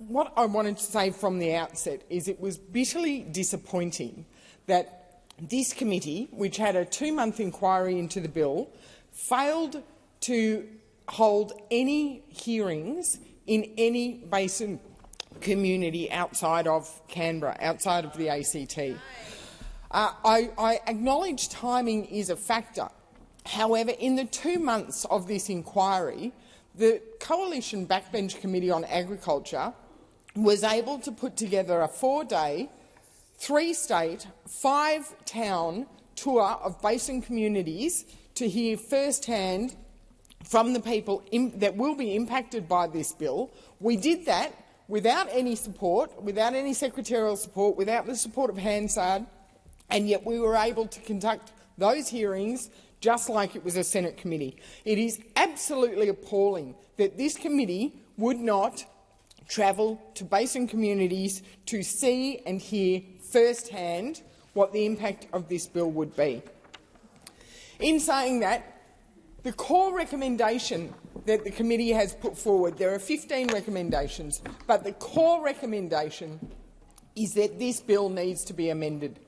what I wanted to say from the outset is it was bitterly disappointing that this committee, which had a 2-month inquiry into the bill, failed to hold any hearings in any basin community outside of Canberra, outside of the ACT. I acknowledge timing is a factor. However, in the 2 months of this inquiry, the Coalition Backbench Committee on Agriculture was able to put together a 4-day, 3-state, 5-town tour of basin communities to hear firsthand from the people that will be impacted by this bill. We did that without any support, without any secretarial support, without the support of Hansard, and yet we were able to conduct those hearings just like it was a Senate committee. It is absolutely appalling that this committee would not travel to basin communities to see and hear firsthand what the impact of this bill would be. In saying that, the core recommendation that the committee has put forward, there are 15 recommendations, but the core recommendation is that this bill needs to be amended.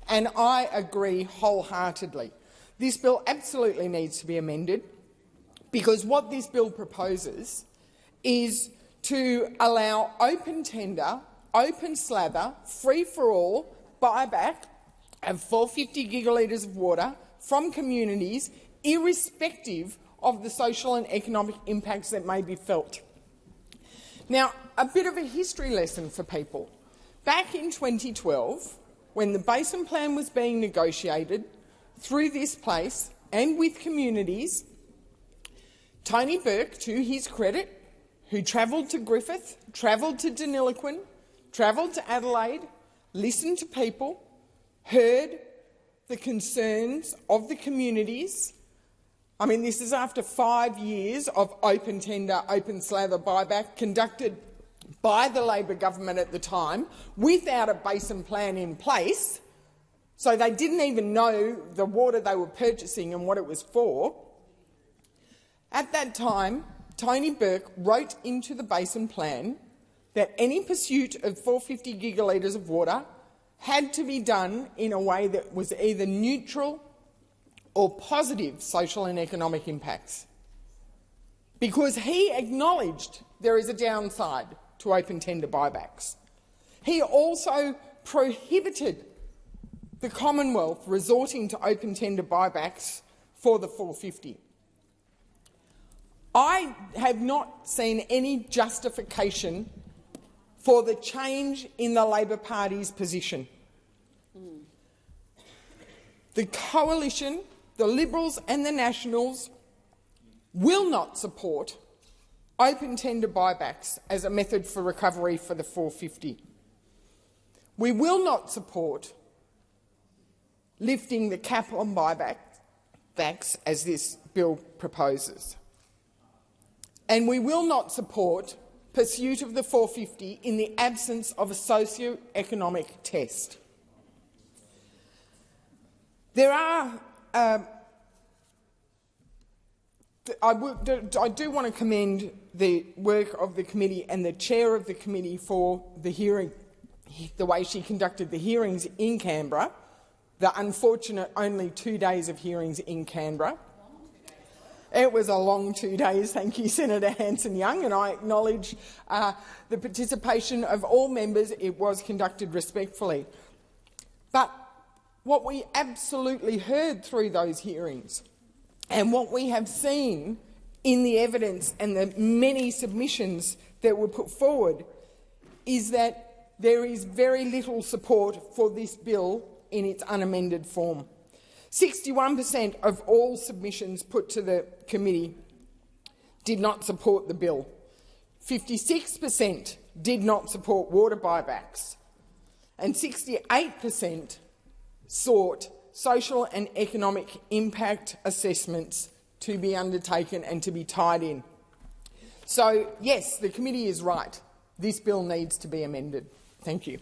And I agree wholeheartedly. This bill absolutely needs to be amended because what this bill proposes is to allow open tender, open slather, free-for-all buyback of 450 gigalitres of water from communities, irrespective of the social and economic impacts that may be felt. Now, a bit of a history lesson for people. Back in 2012, when the Basin Plan was being negotiated through this place and with communities, Tony Burke, to his credit, who travelled to Griffith, travelled to Deniliquin, travelled to Adelaide, listened to people, heard the concerns of the communities. I mean, this is after 5 years of open tender, open slather buyback conducted by the Labor government at the time without a basin plan in place, so they didn't even know the water they were purchasing and what it was for. At that time, Tony Burke wrote into the basin plan that any pursuit of 450 gigalitres of water had to be done in a way that was either neutral or positive social and economic impacts, because he acknowledged there is a downside to open tender buybacks. He also prohibited the Commonwealth resorting to open tender buybacks for the 450. I have not seen any justification for the change in the Labor Party's position. The Coalition, the Liberals and the Nationals will not support open tender buybacks as a method for recovery for the 450. We will not support lifting the cap on buybacks as this bill proposes. And we will not support pursuit of the 450 in the absence of a socio-economic test. There are I do want to commend the work of the committee and the chair of the committee for the hearing, the way she conducted the hearings in Canberra, the unfortunate only 2 days of hearings in Canberra. It was a long 2 days, thank you, Senator Hanson-Young, and I acknowledge the participation of all members. It was conducted respectfully. But what we absolutely heard through those hearings and what we have seen in the evidence and the many submissions that were put forward is that there is very little support for this bill in its unamended form. 61% of all submissions put to the committee did not support the bill. 56% did not support water buybacks, and 68% sought social and economic impact assessments to be undertaken and to be tied in. So, yes, the committee is right. This bill needs to be amended. Thank you.